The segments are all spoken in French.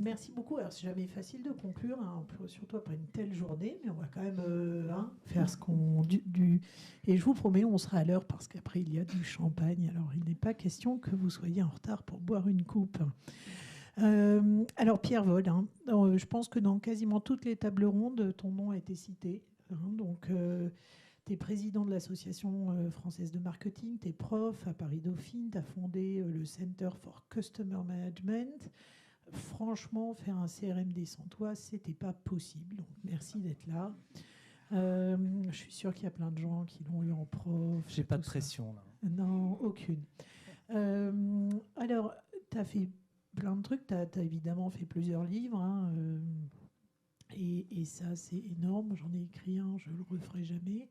Merci beaucoup. Alors, c'est jamais facile de conclure, hein, surtout après une telle journée, mais on va quand même faire ce qu'on... Et je vous promets, on sera à l'heure parce qu'après, il y a du champagne. Alors, il n'est pas question que vous soyez en retard pour boire une coupe. Alors, Pierre Vol, hein, je pense que dans quasiment toutes les tables rondes, ton nom a été cité. Hein, donc, tu es président de l'Association française de marketing, tu es prof à Paris-Dauphine, tu as fondé le Center for Customer Management. Franchement, faire un CRMD sans toi, c'était pas possible. Donc, merci d'être là. Je suis sûre qu'il y a plein de gens qui l'ont eu en prof. J'ai pas de ça. pression là. Non, aucune. Alors, tu as fait plein de trucs. Tu as évidemment fait plusieurs livres. Hein, et ça, c'est énorme. J'en ai écrit un, je le referai jamais.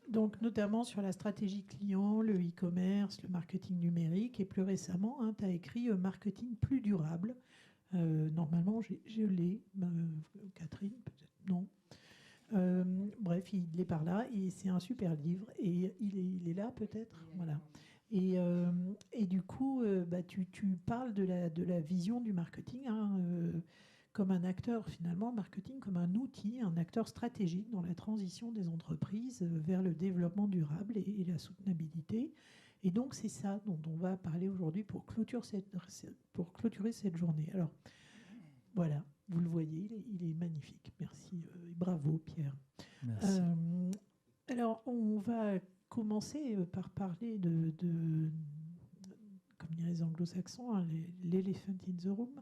Donc, notamment sur la stratégie client, le e-commerce, le marketing numérique. Et plus récemment, hein, tu as écrit Marketing plus durable. Normalement, je l'ai. Catherine, peut-être non. Bref, il est par là. Et c'est un super livre. Et il est là, peut-être. Voilà. Et du coup, tu parles de la vision du marketing, hein, comme un acteur, finalement, marketing comme un outil, un acteur stratégique dans la transition des entreprises vers le développement durable et la soutenabilité. Et donc, c'est ça dont on va parler aujourd'hui pour clôturer cette journée. Alors, voilà, vous le voyez, il est magnifique. Merci et bravo, Pierre. Merci. Alors, on va commencer par parler comme diraient les anglo-saxons, hein, l'elephant in the room.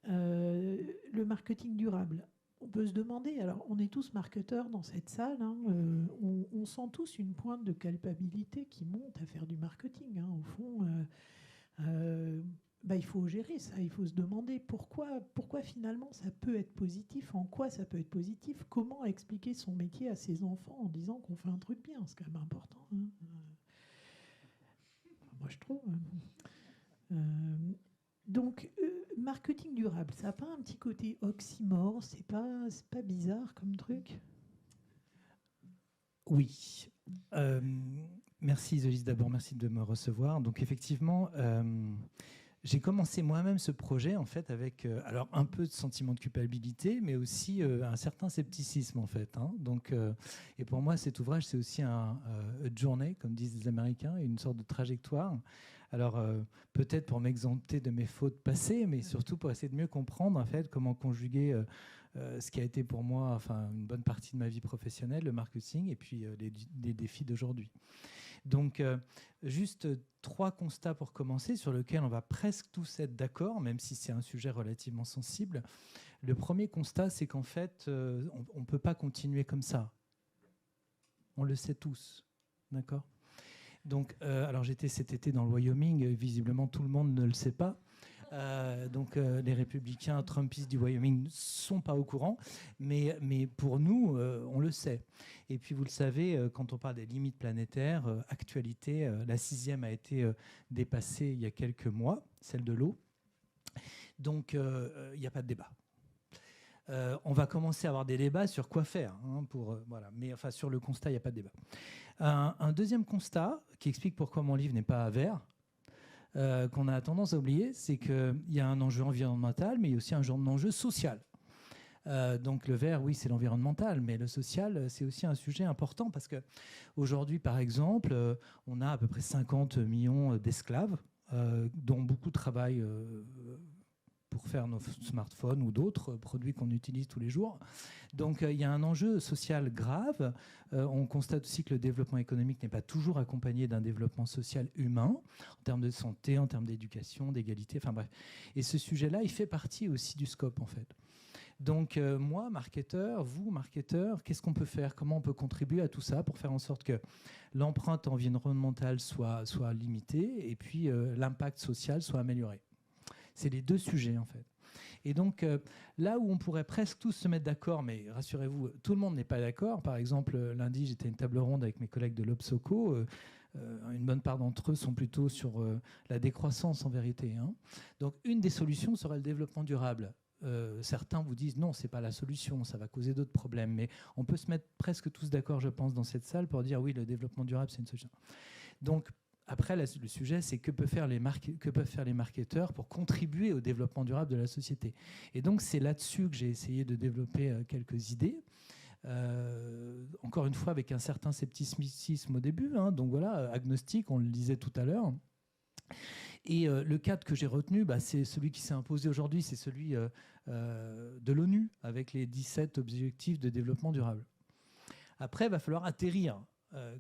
Le marketing durable. On peut se demander, alors on est tous marketeurs dans cette salle, hein, on sent tous une pointe de culpabilité qui monte à faire du marketing. Hein, au fond, il faut gérer ça, il faut se demander pourquoi finalement ça peut être positif, en quoi ça peut être positif, comment expliquer son métier à ses enfants en disant qu'on fait un truc bien, c'est quand même important. Hein. Moi je trouve. Donc, marketing durable, ça n'a pas un petit côté oxymore, c'est pas bizarre comme truc? Oui. Merci Isolise, d'abord, merci de me recevoir. Donc effectivement, j'ai commencé moi-même ce projet en fait avec alors un peu de sentiment de culpabilité, mais aussi un certain scepticisme en fait. Hein. Donc, et pour moi, cet ouvrage, c'est aussi un journey, comme disent les Américains, une sorte de trajectoire. Alors peut-être pour m'exempter de mes fautes passées, mais surtout pour essayer de mieux comprendre en fait comment conjuguer ce qui a été pour moi, enfin une bonne partie de ma vie professionnelle, le marketing, et puis les défis d'aujourd'hui. Donc, juste 3 constats pour commencer, sur lesquels on va presque tous être d'accord, même si c'est un sujet relativement sensible. Le premier constat, c'est qu'en fait, on ne peut pas continuer comme ça. On le sait tous, d'accord ? Donc, alors j'étais cet été dans le Wyoming, visiblement tout le monde ne le sait pas. Donc les républicains trumpistes du Wyoming ne sont pas au courant, mais pour nous, on le sait. Et puis vous le savez, quand on parle des limites planétaires, actualité, la 6e a été dépassée il y a quelques mois, celle de l'eau. Donc il n'y a pas de débat. On va commencer à avoir des débats sur quoi faire, hein, voilà. Mais enfin sur le constat, il n'y a pas de débat. Un deuxième constat qui explique pourquoi mon livre n'est pas vert, qu'on a tendance à oublier, c'est qu'il y a un enjeu environnemental, mais il y a aussi un enjeu social. Donc le vert, oui, c'est l'environnemental, mais le social, c'est aussi un sujet important parce qu'aujourd'hui, par exemple, on a à peu près 50 millions d'esclaves, dont beaucoup travaillent pour faire nos smartphones ou d'autres produits qu'on utilise tous les jours. Donc il y a un enjeu social grave. On constate aussi que le développement économique n'est pas toujours accompagné d'un développement social humain, en termes de santé, en termes d'éducation, d'égalité, enfin bref. Et ce sujet-là, il fait partie aussi du scope, en fait. Donc moi, marketeur, vous, marketeur, qu'est-ce qu'on peut faire? Comment on peut contribuer à tout ça pour faire en sorte que l'empreinte environnementale soit limitée et puis l'impact social soit amélioré? C'est les 2 sujets, en fait. Et donc, là où on pourrait presque tous se mettre d'accord, mais rassurez-vous, tout le monde n'est pas d'accord. Par exemple, lundi, j'étais à une table ronde avec mes collègues de l'Obsoco. Une bonne part d'entre eux sont plutôt sur la décroissance, en vérité. Hein. Donc, une des solutions serait le développement durable. Certains vous disent non, c'est pas la solution, ça va causer d'autres problèmes. Mais on peut se mettre presque tous d'accord, je pense, dans cette salle pour dire oui, le développement durable, c'est une solution. Donc, après, le sujet, c'est que peuvent faire les marketeurs pour contribuer au développement durable de la société. Et donc, c'est là-dessus que j'ai essayé de développer quelques idées. Encore une fois, avec un certain scepticisme au début. Donc voilà, agnostique, on le disait tout à l'heure. Et le cadre que j'ai retenu, c'est celui qui s'est imposé aujourd'hui, c'est celui de l'ONU, avec les 17 objectifs de développement durable. Après, il va falloir atterrir.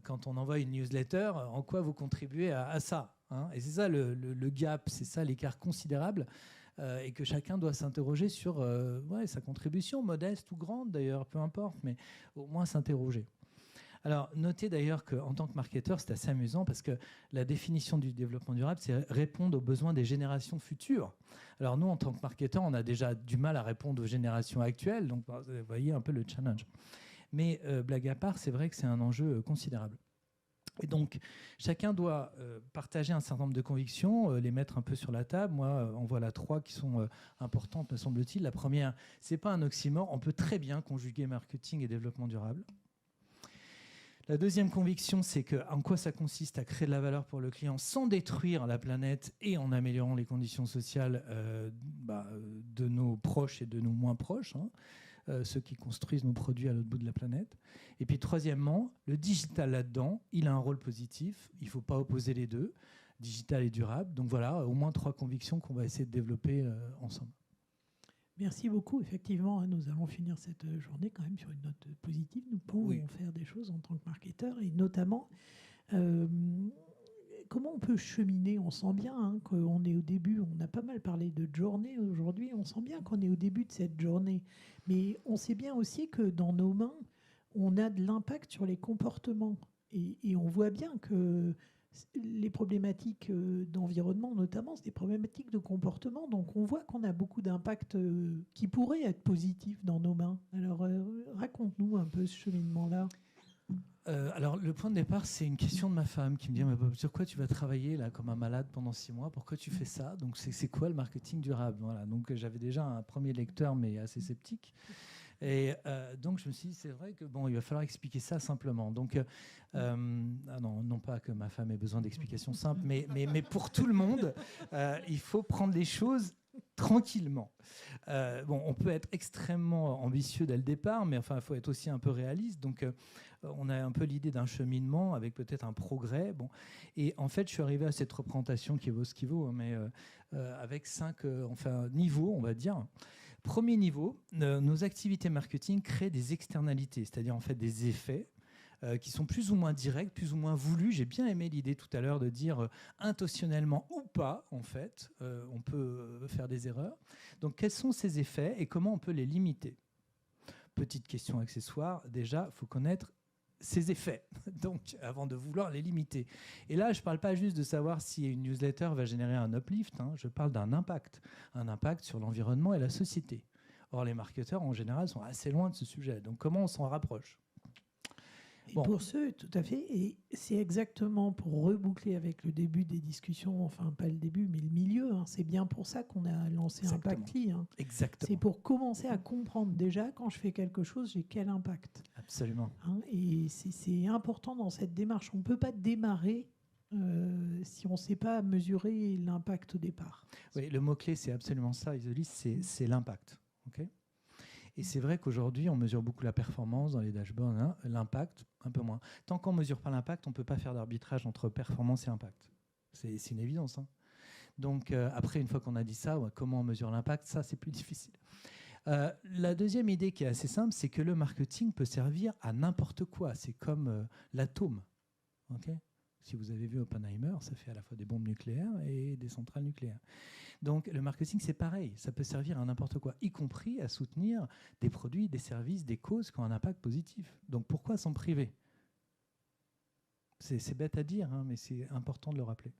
Quand on envoie une newsletter, en quoi vous contribuez à ça, Et c'est ça le gap, c'est ça l'écart considérable, et que chacun doit s'interroger sur sa contribution, modeste ou grande d'ailleurs, peu importe, mais au moins s'interroger. Alors, notez d'ailleurs qu'en tant que marketeur, c'est assez amusant parce que la définition du développement durable, c'est répondre aux besoins des générations futures. Alors nous, en tant que marketeur, on a déjà du mal à répondre aux générations actuelles, donc vous voyez un peu le challenge. Mais blague à part, c'est vrai que c'est un enjeu considérable. Et donc, chacun doit partager un certain nombre de convictions, les mettre un peu sur la table. Moi, en voilà 3 qui sont importantes, me semble-t-il. La première, ce n'est pas un oxymore. On peut très bien conjuguer marketing et développement durable. La deuxième conviction, c'est en quoi ça consiste à créer de la valeur pour le client sans détruire la planète et en améliorant les conditions sociales de nos proches et de nos moins proches, ceux qui construisent nos produits à l'autre bout de la planète. Et puis troisièmement, le digital là-dedans, il a un rôle positif. Il ne faut pas opposer les deux, digital et durable. Donc voilà, au moins 3 convictions qu'on va essayer de développer ensemble. Merci beaucoup. Effectivement, nous allons finir cette journée quand même sur une note positive. Nous pouvons faire des choses en tant que marketeurs et notamment comment on peut cheminer. On sent bien qu'on est au début, on a pas mal parlé de journée aujourd'hui, on sent bien qu'on est au début de cette journée. Mais on sait bien aussi que dans nos mains, on a de l'impact sur les comportements. Et on voit bien que les problématiques d'environnement, notamment, c'est des problématiques de comportement. Donc, on voit qu'on a beaucoup d'impact qui pourrait être positif dans nos mains. Alors, raconte-nous un peu ce cheminement-là. Alors, le point de départ, c'est une question de ma femme qui me dit sur quoi tu vas travailler là comme un malade pendant 6 mois? Pourquoi tu fais ça? Donc, c'est quoi le marketing durable? Voilà. Donc, j'avais déjà un premier lecteur, mais assez sceptique. Et donc, je me suis dit, c'est vrai que il va falloir expliquer ça simplement. Donc, non pas que ma femme ait besoin d'explications simples, mais pour tout le monde, il faut prendre les choses tranquillement. On peut être extrêmement ambitieux dès le départ, mais enfin, il faut être aussi un peu réaliste. Donc, on a un peu l'idée d'un cheminement avec peut-être un progrès. Et en fait, je suis arrivé à cette représentation qui vaut ce qui vaut, mais avec 5 niveaux, on va dire. Premier niveau, nos activités marketing créent des externalités, c'est-à-dire en fait des effets qui sont plus ou moins directs, plus ou moins voulus. J'ai bien aimé l'idée tout à l'heure de dire intentionnellement ou pas, en fait, on peut faire des erreurs. Donc quels sont ces effets et comment on peut les limiter? Petite question accessoire, déjà, il faut connaître ces effets, donc avant de vouloir les limiter. Et là, je ne parle pas juste de savoir si une newsletter va générer un uplift, je parle d'un impact sur l'environnement et la société. Or, les marketeurs, en général, sont assez loin de ce sujet. Donc, comment on s'en rapproche? Pour ceux, tout à fait, et c'est exactement pour reboucler avec le début des discussions, enfin pas le début, mais le milieu, c'est bien pour ça qu'on a lancé Impactly. Exactement. C'est pour commencer à comprendre déjà, quand je fais quelque chose, j'ai quel impact. Absolument. Et c'est important dans cette démarche. On ne peut pas démarrer si on ne sait pas mesurer l'impact au départ. Oui, le mot-clé, c'est absolument ça, Isolis, c'est l'impact. Okay, et c'est vrai qu'aujourd'hui, on mesure beaucoup la performance dans les dashboards, l'impact, un peu moins. Tant qu'on ne mesure pas l'impact, on ne peut pas faire d'arbitrage entre performance et impact. C'est une évidence. Donc, après, une fois qu'on a dit ça, comment on mesure l'impact, ça, c'est plus difficile. La deuxième idée qui est assez simple, c'est que le marketing peut servir à n'importe quoi. C'est comme l'atome. Okay, si vous avez vu Oppenheimer, ça fait à la fois des bombes nucléaires et des centrales nucléaires. Donc le marketing, c'est pareil, ça peut servir à n'importe quoi, y compris à soutenir des produits, des services, des causes qui ont un impact positif. Donc pourquoi s'en priver? C'est bête à dire, mais c'est important de le rappeler.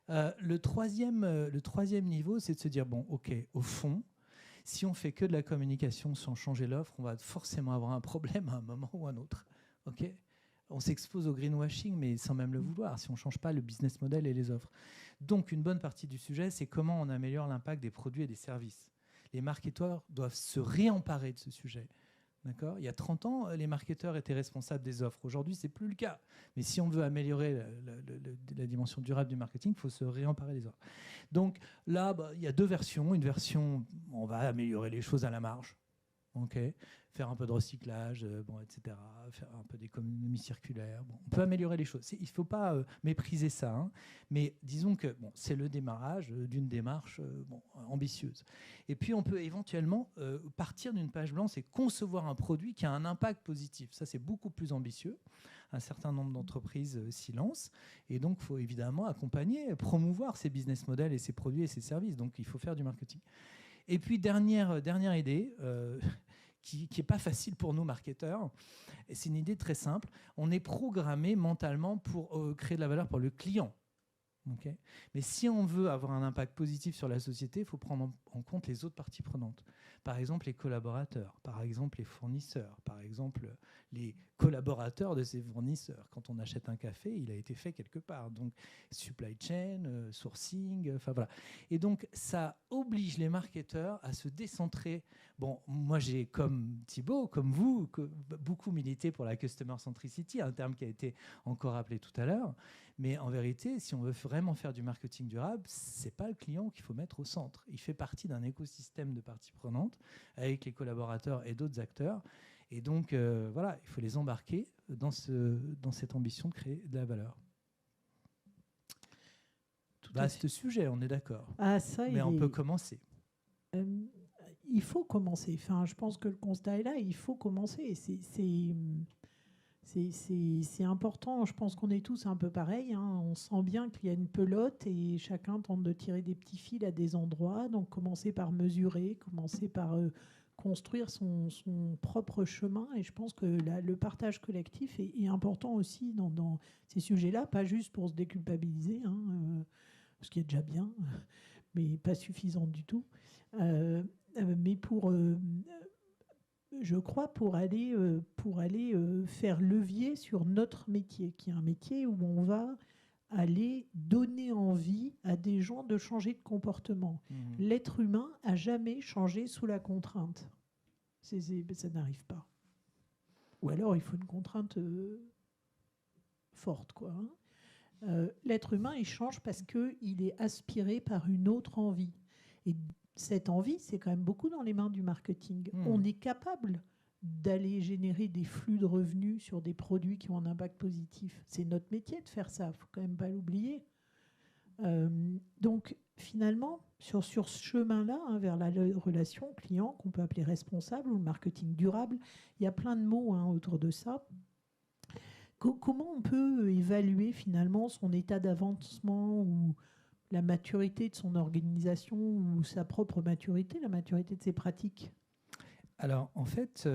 Le troisième niveau, c'est de se dire, ok, au fond, si on fait que de la communication sans changer l'offre, on va forcément avoir un problème à un moment ou à un autre. Okay, on s'expose au greenwashing, mais sans même le vouloir, si on ne change pas le business model et les offres. Donc, une bonne partie du sujet, c'est comment on améliore l'impact des produits et des services. Les marketeurs doivent se réemparer de ce sujet. D'accord ? Il y a 30 ans, les marketeurs étaient responsables des offres. Aujourd'hui, ce n'est plus le cas. Mais si on veut améliorer la dimension durable du marketing, il faut se réemparer des offres. Donc là, il y a deux versions. Une version, on va améliorer les choses à la marge. Okay. Faire un peu de recyclage, etc. Faire un peu d'économie circulaire. On peut améliorer les choses. Il ne faut pas mépriser ça. Hein. Mais disons que c'est le démarrage d'une démarche ambitieuse. Et puis, on peut éventuellement partir d'une page blanche et concevoir un produit qui a un impact positif. Ça, c'est beaucoup plus ambitieux. Un certain nombre d'entreprises s'y lancent. Et donc, il faut évidemment accompagner, promouvoir ces business models et ces produits et ces services. Donc, il faut faire du marketing. Et puis, dernière idée, qui n'est pas facile pour nous, marketeurs, et c'est une idée très simple. On est programmé mentalement pour créer de la valeur pour le client. Okay ? Mais si on veut avoir un impact positif sur la société, il faut prendre en compte les autres parties prenantes. Par exemple, les collaborateurs, par exemple, les fournisseurs, par exemple, les collaborateurs de ces fournisseurs. Quand on achète un café, il a été fait quelque part. Donc, supply chain, sourcing, enfin voilà. Et donc, ça oblige les marketeurs à se décentrer. Bon, moi, j'ai, comme Thibaut, comme vous, beaucoup milité pour la customer centricity, un terme qui a été encore appelé tout à l'heure. Mais en vérité, si on veut vraiment faire du marketing durable, ce n'est pas le client qu'il faut mettre au centre. Il fait partie d'un écosystème de parties prenantes avec les collaborateurs et d'autres acteurs. Et donc, voilà, il faut les embarquer dans cette ambition de créer de la valeur. Vaste sujet, on est d'accord. Ah, ça, mais on peut commencer. Il faut commencer. Enfin, je pense que le constat est là, il faut commencer. C'est important. Je pense qu'on est tous un peu pareils. Hein. On sent bien qu'il y a une pelote et chacun tente de tirer des petits fils à des endroits. Donc, commencer par mesurer, commencer par construire son propre chemin. Et je pense que le partage collectif est important aussi dans ces sujets-là, pas juste pour se déculpabiliser, hein, ce qui est déjà bien, mais pas suffisant du tout. Mais je crois, pour aller faire levier sur notre métier, qui est un métier où on va aller donner envie à des gens de changer de comportement. L'être humain n'a jamais changé sous la contrainte. Ça n'arrive pas. Ou alors, il faut une contrainte forte, quoi. Hein. L'être humain, il change parce qu'il est aspiré par une autre envie. Et cette envie, c'est quand même beaucoup dans les mains du marketing. On est capable d'aller générer des flux de revenus sur des produits qui ont un impact positif. C'est notre métier de faire ça, il ne faut quand même pas l'oublier. Donc, finalement, sur ce chemin-là, hein, vers la relation client, qu'on peut appeler responsable ou le marketing durable, il y a plein de mots autour de ça. Comment on peut évaluer finalement son état d'avancement ou la maturité de son organisation ou sa propre maturité, la maturité de ses pratiques? Alors, en fait,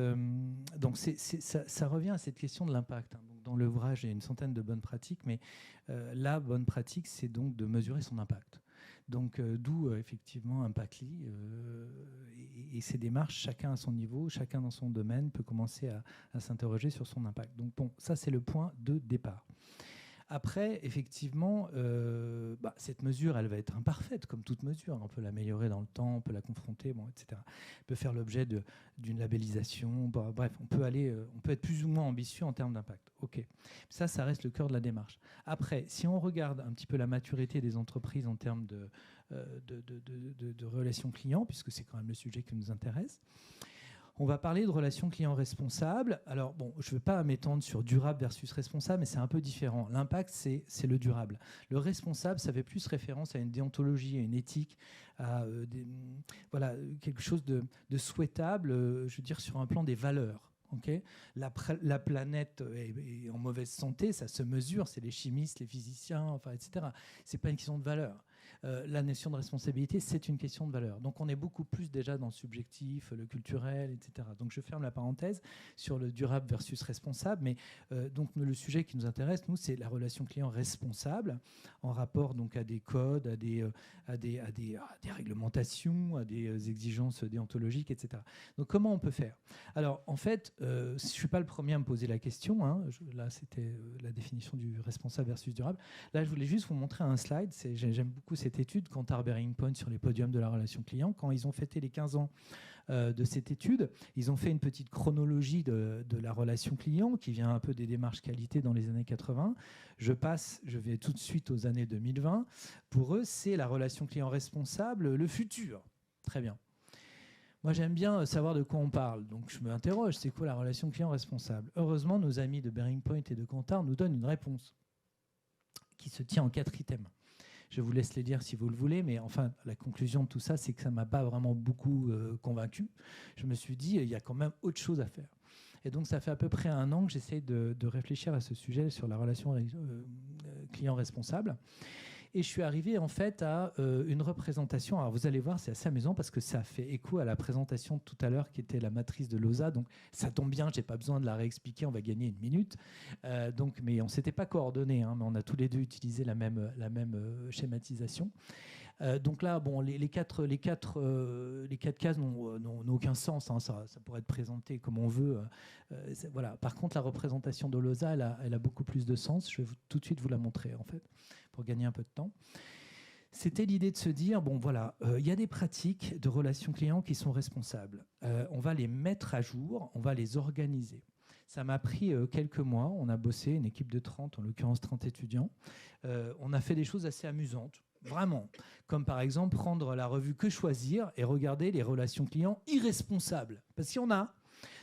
donc ça revient à cette question de l'impact. Hein. Donc, dans l'ouvrage, il y a une centaine de bonnes pratiques, mais la bonne pratique, c'est donc de mesurer son impact. Donc, d'où effectivement Impactly et ces démarches, chacun à son niveau, chacun dans son domaine peut commencer à s'interroger sur son impact. Donc, bon, ça, c'est le point de départ. Après, effectivement, cette mesure, elle va être imparfaite, comme toute mesure. On peut l'améliorer dans le temps, on peut la confronter, etc. Elle peut faire l'objet d'une labellisation. Bref, on peut être plus ou moins ambitieux en termes d'impact. OK. Ça reste le cœur de la démarche. Après, si on regarde un petit peu la maturité des entreprises en termes de relations clients, puisque c'est quand même le sujet qui nous intéresse, on va parler de relations clients responsables. Alors, bon, je ne veux pas m'étendre sur durable versus responsable, mais c'est un peu différent. L'impact, c'est le durable. Le responsable, ça fait plus référence à une déontologie, à une éthique, à quelque chose de souhaitable, je veux dire, sur un plan des valeurs. Okay, la planète est en mauvaise santé, ça se mesure, c'est les chimistes, les physiciens, etc. Ce n'est pas une question de valeur. La notion de responsabilité, c'est une question de valeur. Donc on est beaucoup plus déjà dans le subjectif, le culturel, etc. Donc je ferme la parenthèse sur le durable versus responsable, mais donc le sujet qui nous intéresse, nous, c'est la relation client responsable en rapport donc à des codes, à des réglementations, à des exigences déontologiques, etc. Donc comment on peut faire? Alors en fait, je ne suis pas le premier à me poser la question. Hein. Là, c'était la définition du responsable versus durable. Là, je voulais juste vous montrer un slide. J'aime beaucoup cette étude Kantar Bearing Point sur les podiums de la relation client. Quand ils ont fêté les 15 ans de cette étude. Ils ont fait une petite chronologie de la relation client qui vient un peu des démarches qualité dans les années 80. Je vais tout de suite aux années 2020. Pour eux, c'est la relation client responsable, le futur. Très bien. Moi, j'aime bien savoir de quoi on parle. Donc, je me interroge, c'est quoi la relation client responsable? Heureusement, nos amis de Bearing Point et de Kantar nous donnent une réponse qui se tient en 4 items. Je vous laisse les lire si vous le voulez, mais enfin, la conclusion de tout ça, c'est que ça ne m'a pas vraiment beaucoup convaincu. Je me suis dit, il y a quand même autre chose à faire. Et donc, ça fait à peu près 1 an que j'essaie de réfléchir à ce sujet sur la relation client responsable. Et je suis arrivé en fait à une représentation. Alors vous allez voir, c'est assez amusant parce que ça fait écho à la présentation de tout à l'heure qui était la matrice de Loza. Donc ça tombe bien, je n'ai pas besoin de la réexpliquer, on va gagner 1 minute. Mais on ne s'était pas coordonnés, hein, mais on a tous les deux utilisé la même schématisation. Donc là, bon, les quatre cases n'ont aucun sens. Hein, ça pourrait être présenté comme on veut. Voilà. Par contre, la représentation de Loza, elle a beaucoup plus de sens. Je vais tout de suite vous la montrer, en fait, pour gagner un peu de temps. C'était l'idée de se dire, bon voilà, y a des pratiques de relations clients qui sont responsables. On va les mettre à jour, on va les organiser. Ça m'a pris quelques mois. On a bossé, une équipe de 30, en l'occurrence 30 étudiants. On a fait des choses assez amusantes. Vraiment, comme par exemple prendre la revue Que Choisir et regarder les relations clients irresponsables. Parce qu'il y en a.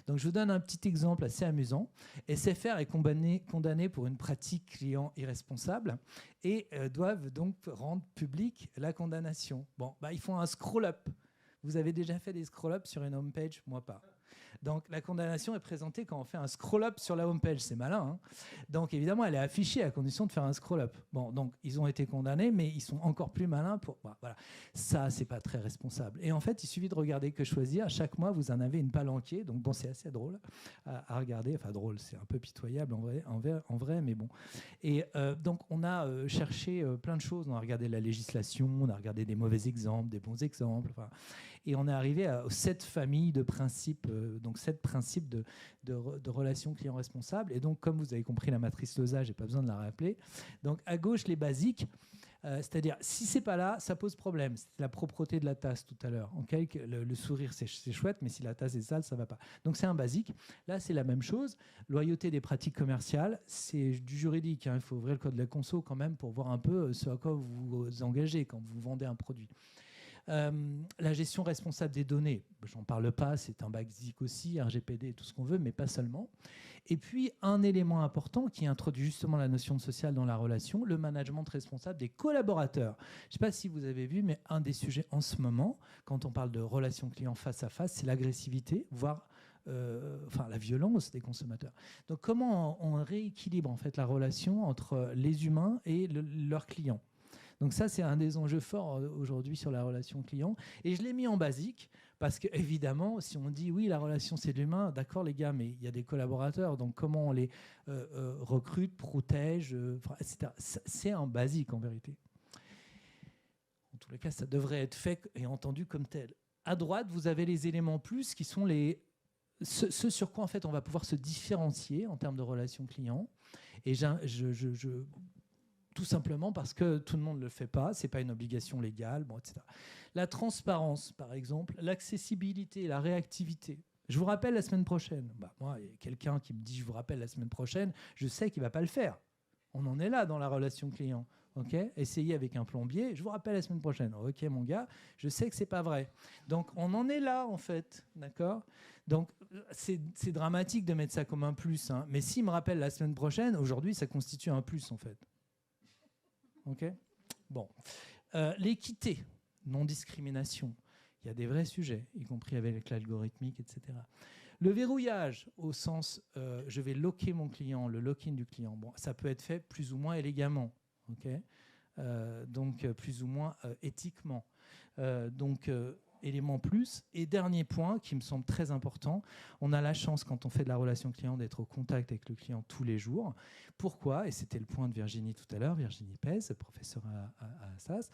Donc je vous donne un petit exemple assez amusant. SFR est condamné pour une pratique client irresponsable et doivent donc rendre publique la condamnation. Bon, ils font un scroll-up. Vous avez déjà fait des scroll-up sur une homepage? Moi pas. Donc la condamnation est présentée quand on fait un scroll-up sur la homepage, c'est malin. Hein. Donc évidemment, elle est affichée à condition de faire un scroll-up. Bon, donc ils ont été condamnés, mais ils sont encore plus malins pour. Voilà, ça c'est pas très responsable. Et en fait, il suffit de regarder Que Choisir. Chaque mois, vous en avez une palanquée. Donc bon, c'est assez drôle à regarder. Enfin drôle, c'est un peu pitoyable en vrai, mais bon. Et donc on a cherché plein de choses. On a regardé la législation, on a regardé des mauvais exemples, des bons exemples. Enfin, et on est arrivé aux 7 familles de principes, donc 7 principes de relations clients responsables. Et donc, comme vous avez compris la matrice Loza, je n'ai pas besoin de la rappeler. Donc, à gauche, les basiques, c'est-à-dire, si ce n'est pas là, ça pose problème. C'était la propreté de la tasse tout à l'heure. Okay, le sourire, c'est chouette, mais si la tasse est sale, ça ne va pas. Donc, c'est un basique. Là, c'est la même chose. Loyauté des pratiques commerciales, c'est du juridique. Hein. Il faut ouvrir le code de la conso quand même pour voir un peu ce à quoi vous vous engagez quand vous vendez un produit. La gestion responsable des données, j'en parle pas, c'est un basique aussi, RGPD, tout ce qu'on veut, mais pas seulement. Et puis, un élément important qui introduit justement la notion de social dans la relation, le management responsable des collaborateurs. Je ne sais pas si vous avez vu, mais un des sujets en ce moment, quand on parle de relations clients face à face, c'est l'agressivité, voire la violence des consommateurs. Donc, comment on rééquilibre en fait la relation entre les humains et leurs clients? Donc ça, c'est un des enjeux forts aujourd'hui sur la relation client. Et je l'ai mis en basique parce qu'évidemment, si on dit oui, la relation, c'est de l'humain, d'accord les gars, mais il y a des collaborateurs, donc comment on les recrute, protège, etc. C'est un basique en vérité. En tous les cas, ça devrait être fait et entendu comme tel. À droite, vous avez les éléments plus qui sont ce sur quoi en fait on va pouvoir se différencier en termes de relation client. Et tout simplement parce que tout le monde ne le fait pas, ce n'est pas une obligation légale, bon, etc. La transparence, par exemple, l'accessibilité, la réactivité. Je vous rappelle la semaine prochaine. Moi, il y a quelqu'un qui me dit je vous rappelle la semaine prochaine, je sais qu'il ne va pas le faire. On en est là dans la relation client. Okay, essayez avec un plombier, je vous rappelle la semaine prochaine. Ok, mon gars, je sais que ce n'est pas vrai. Donc, on en est là, en fait. D'accord ? Donc, c'est dramatique de mettre ça comme un plus. Hein. Mais s'il me rappelle la semaine prochaine, aujourd'hui, ça constitue un plus, en fait. Ok ? Bon. L'équité, non-discrimination. Il y a des vrais sujets, y compris avec l'algorithmique, etc. Le verrouillage, au sens je vais locker mon client, le lock-in du client. Bon, ça peut être fait plus ou moins élégamment, okay, donc plus ou moins éthiquement. Élément plus. Et dernier point qui me semble très important, on a la chance quand on fait de la relation client d'être au contact avec le client tous les jours. Pourquoi ? Et c'était le point de Virginie tout à l'heure, Virginie Pez, professeure à Assas,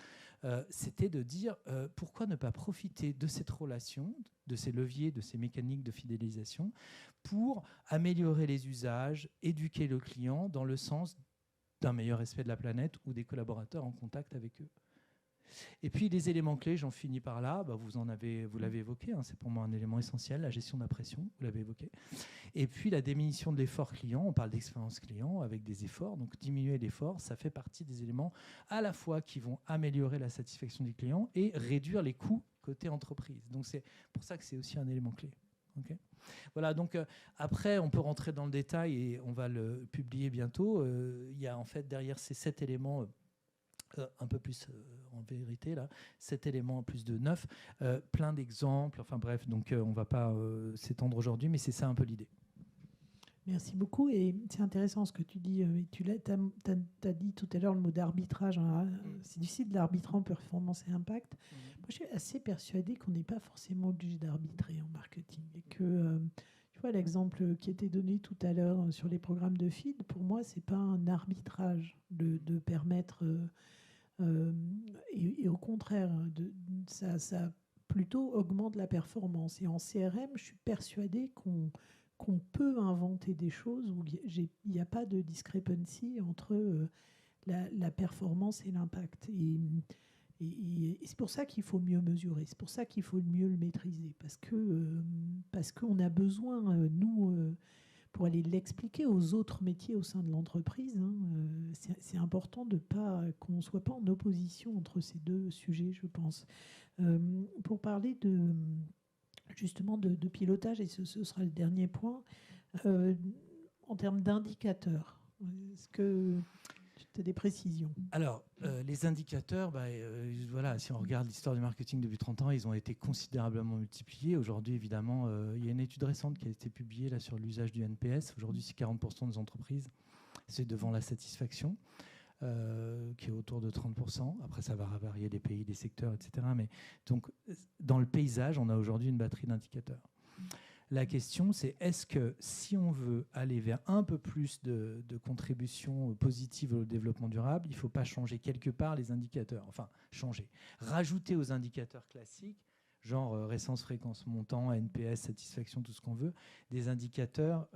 c'était de dire pourquoi ne pas profiter de cette relation, de ces leviers, de ces mécaniques de fidélisation pour améliorer les usages, éduquer le client dans le sens d'un meilleur respect de la planète ou des collaborateurs en contact avec eux. Et puis les éléments clés, j'en finis par là. Vous l'avez évoqué, hein, c'est pour moi un élément essentiel, la gestion de la pression, vous l'avez évoqué. Et puis la diminution de l'effort client, on parle d'expérience client avec des efforts. Donc diminuer l'effort, ça fait partie des éléments à la fois qui vont améliorer la satisfaction du client et réduire les coûts côté entreprise. Donc c'est pour ça que c'est aussi un élément clé. Okay. Voilà, donc après, on peut rentrer dans le détail et on va le publier bientôt. Il y a en fait derrière ces 7 éléments, un peu plus en vérité, là, 7 éléments plus de 9, plein d'exemples, enfin bref, donc on ne va pas s'étendre aujourd'hui, mais c'est ça un peu l'idée. Merci beaucoup. Et c'est intéressant ce que tu dis. Tu as dit tout à l'heure le mot d'arbitrage. Hein. C'est difficile d'arbitrer en performance et impact. Moi, je suis assez persuadée qu'on n'est pas forcément obligé d'arbitrer en marketing. Et que, tu vois, l'exemple qui était donné tout à l'heure sur les programmes de feed, pour moi, ce n'est pas un arbitrage de permettre... et au contraire, ça plutôt augmente la performance. Et en CRM, je suis persuadée qu'on peut inventer des choses où il n'y a pas de discrepancy entre la performance et l'impact. Et c'est pour ça qu'il faut mieux mesurer, c'est pour ça qu'il faut mieux le maîtriser, parce qu'on a besoin, nous, pour aller l'expliquer aux autres métiers au sein de l'entreprise, hein, c'est important qu'on ne soit pas en opposition entre ces deux sujets, je pense. Pour parler justement de pilotage, et ce sera le dernier point, en termes d'indicateurs. Est-ce que tu as des précisions? Alors, les indicateurs, voilà, si on regarde l'histoire du marketing depuis 30 ans, ils ont été considérablement multipliés. Aujourd'hui, évidemment, il y a une étude récente qui a été publiée là, sur l'usage du NPS. Aujourd'hui, c'est 40% des entreprises. C'est devant la satisfaction. Qui est autour de 30%. Après, ça va varier des pays, des secteurs, etc. Mais donc, dans le paysage, on a aujourd'hui une batterie d'indicateurs. La question, c'est est-ce que si on veut aller vers un peu plus de contributions positives au développement durable, il ne faut pas changer quelque part les indicateurs. Enfin, changer. Rajouter aux indicateurs classiques, genre récence, fréquence, montant, NPS, satisfaction, tout ce qu'on veut, des indicateurs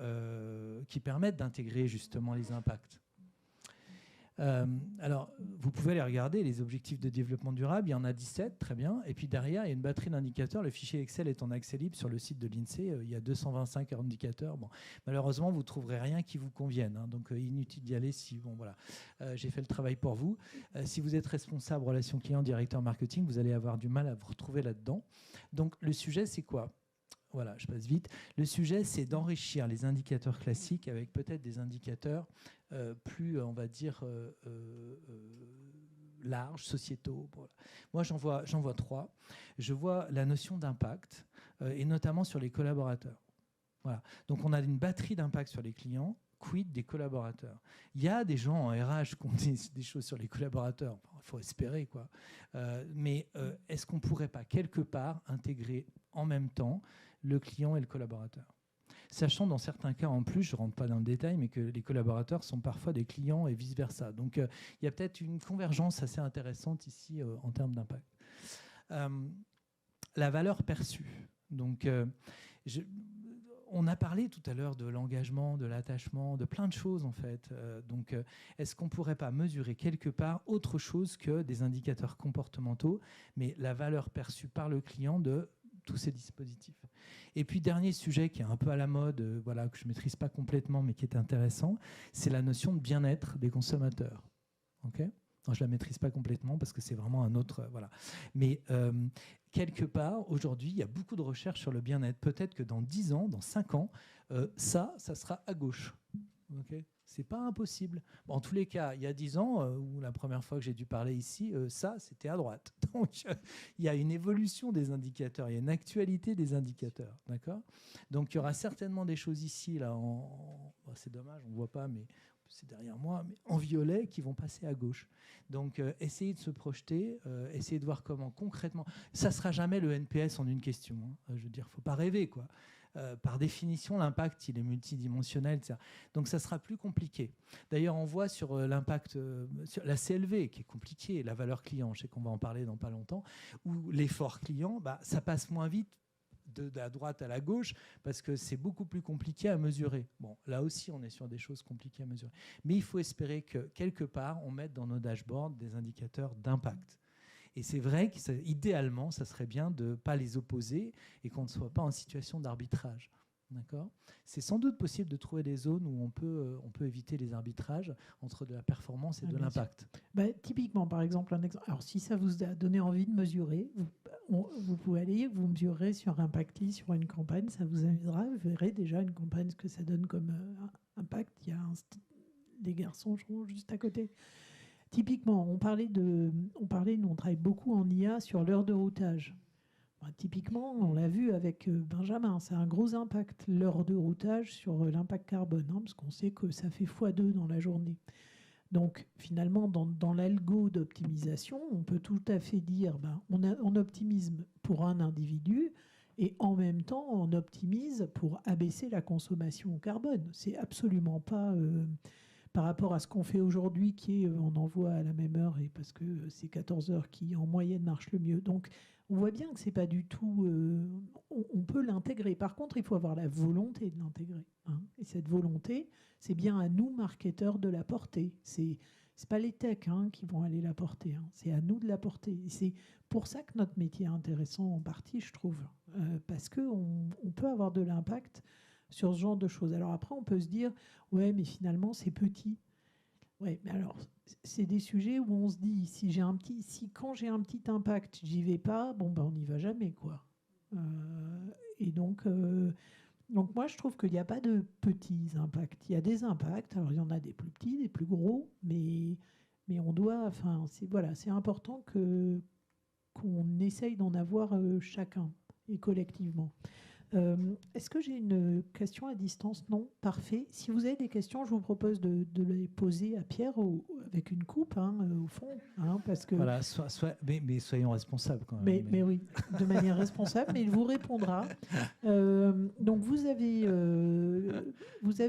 qui permettent d'intégrer justement les impacts. Alors, vous pouvez les regarder, les objectifs de développement durable, il y en a 17, très bien. Et puis derrière, il y a une batterie d'indicateurs. Le fichier Excel est en accès libre sur le site de l'INSEE. Il y a 225 indicateurs. Bon, malheureusement, vous ne trouverez rien qui vous convienne. Hein, donc, inutile d'y aller si... Bon, voilà. J'ai fait le travail pour vous. Si vous êtes responsable relations clients, directeur marketing, vous allez avoir du mal à vous retrouver là-dedans. Donc, le sujet, c'est quoi ? Voilà, je passe vite. Le sujet, c'est d'enrichir les indicateurs classiques avec peut-être des indicateurs plus, on va dire, larges, sociétaux. Voilà. Moi, j'en vois 3. Je vois la notion d'impact, et notamment sur les collaborateurs. Voilà. Donc, on a une batterie d'impact sur les clients. Quid des collaborateurs? Il y a des gens en RH qui ont des choses sur les collaborateurs. Il faut espérer, quoi. Mais est-ce qu'on ne pourrait pas, quelque part, intégrer en même temps le client et le collaborateur? Sachant dans certains cas en plus, je ne rentre pas dans le détail, mais que les collaborateurs sont parfois des clients et vice-versa. Donc il y a peut-être une convergence assez intéressante ici en termes d'impact. La valeur perçue. Donc on a parlé tout à l'heure de l'engagement, de l'attachement, de plein de choses en fait. Donc est-ce qu'on ne pourrait pas mesurer quelque part autre chose que des indicateurs comportementaux, mais la valeur perçue par le client de tous ces dispositifs. Et puis, dernier sujet qui est un peu à la mode, voilà, que je ne maîtrise pas complètement, mais qui est intéressant, c'est la notion de bien-être des consommateurs. Okay ? Non, je ne la maîtrise pas complètement parce que c'est vraiment un autre... voilà. Mais quelque part, aujourd'hui, il y a beaucoup de recherches sur le bien-être. Peut-être que dans 10 ans, dans 5 ans, ça sera à gauche. Okay ? C'est pas impossible. Bon, en tous les cas, il y a 10 ans, où la première fois que j'ai dû parler ici, ça, c'était à droite. Donc, il y a une évolution des indicateurs, il y a une actualité des indicateurs. D'accord ? Donc, il y aura certainement des choses ici, là, c'est dommage, on ne voit pas, mais c'est derrière moi, mais en violet, qui vont passer à gauche. Donc, essayez de se projeter, essayez de voir comment concrètement... Ça ne sera jamais le NPS en une question. Hein. Je veux dire, il ne faut pas rêver, quoi. Par définition, l'impact, il est multidimensionnel, etc. Donc, ça sera plus compliqué. D'ailleurs, on voit sur l'impact, sur la CLV, qui est compliquée, la valeur client, je sais qu'on va en parler dans pas longtemps, ou l'effort client, ça passe moins vite de la droite à la gauche, parce que c'est beaucoup plus compliqué à mesurer. Bon, là aussi, on est sur des choses compliquées à mesurer. Mais il faut espérer que, quelque part, on mette dans nos dashboards des indicateurs d'impact. Et c'est vrai qu'idéalement, ça serait bien de ne pas les opposer et qu'on ne soit pas en situation d'arbitrage. D'accord ? C'est sans doute possible de trouver des zones où on peut éviter les arbitrages entre de la performance et de l'impact. Typiquement, par exemple, alors si ça vous a donné envie de mesurer, vous pouvez aller, vous mesurez sur Impactly, sur une campagne, ça vous amusera, vous verrez déjà une campagne, ce que ça donne comme impact. Il y a des garçons juste à côté. Typiquement, nous on travaille beaucoup en IA sur l'heure de routage. Typiquement, on l'a vu avec Benjamin, c'est un gros impact, l'heure de routage sur l'impact carbone, parce qu'on sait que ça fait x2 dans la journée. Donc finalement, dans l'algo d'optimisation, on peut tout à fait dire, on optimise pour un individu et en même temps, on optimise pour abaisser la consommation au carbone. C'est absolument pas... par rapport à ce qu'on fait aujourd'hui, qui est on envoie à la même heure, et parce que c'est 14 heures qui en moyenne marche le mieux. Donc on voit bien que c'est pas du tout... on peut l'intégrer. Par contre, il faut avoir la volonté de l'intégrer. Et cette volonté, c'est bien à nous, marketeurs, de la porter. C'est pas les techs qui vont aller la porter. C'est à nous de la porter. Et c'est pour ça que notre métier est intéressant en partie, je trouve. Parce qu'on peut avoir de l'impact sur ce genre de choses. Alors après, on peut se dire, ouais, mais finalement, c'est petit. Ouais, mais alors, c'est des sujets où on se dit, quand j'ai un petit impact, j'y vais pas, on n'y va jamais, quoi. Et donc moi, je trouve qu'il n'y a pas de petits impacts. Il y a des impacts. Alors, il y en a des plus petits, des plus gros, mais on doit, c'est important qu'on essaye d'en avoir chacun et collectivement. Est-ce que j'ai une question à distance? Non, parfait. Si vous avez des questions, je vous propose de les poser à Pierre avec une coupe au fond, parce que. Voilà, mais soyons responsables quand même. Mais oui, de manière responsable, mais il vous répondra. Donc vous avez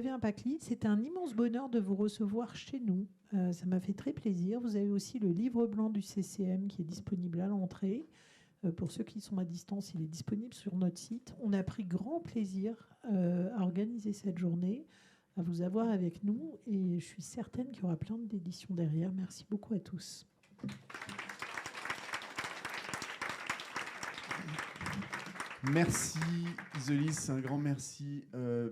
Impactly. C'était un immense bonheur de vous recevoir chez nous. Ça m'a fait très plaisir. Vous avez aussi le livre blanc du CCM qui est disponible à l'entrée. Pour ceux qui sont à distance, il est disponible sur notre site. On a pris grand plaisir à organiser cette journée, à vous avoir avec nous, et je suis certaine qu'il y aura plein d'éditions derrière. Merci beaucoup à tous. Merci Isolis, un grand merci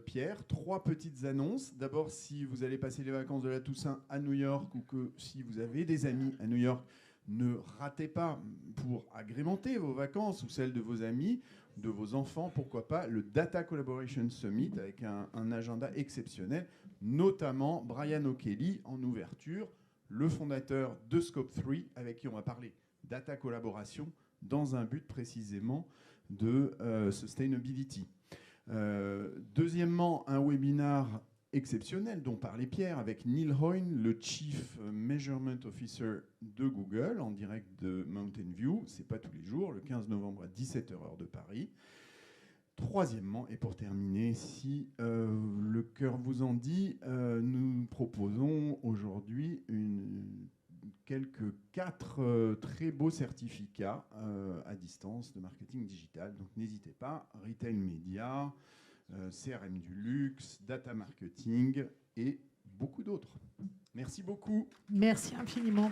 Pierre. 3 petites annonces. D'abord, si vous allez passer les vacances de la Toussaint à New York ou que si vous avez des amis à New York, ne ratez pas, pour agrémenter vos vacances ou celles de vos amis, de vos enfants, pourquoi pas, le Data Collaboration Summit avec un agenda exceptionnel, notamment Brian O'Kelly en ouverture, le fondateur de Scope 3, avec qui on va parler data collaboration dans un but précisément de sustainability. Deuxièmement, un webinar exceptionnel dont parlait Pierre avec Neil Hoyne, le Chief Measurement Officer de Google, en direct de Mountain View. C'est pas tous les jours, le 15 novembre à 17h heure de Paris. Troisièmement, et pour terminer, si le cœur vous en dit, nous proposons aujourd'hui quelques 4 très beaux certificats à distance de marketing digital. Donc n'hésitez pas, Retail Media, CRM du luxe, Data Marketing et beaucoup d'autres. Merci beaucoup. Merci infiniment.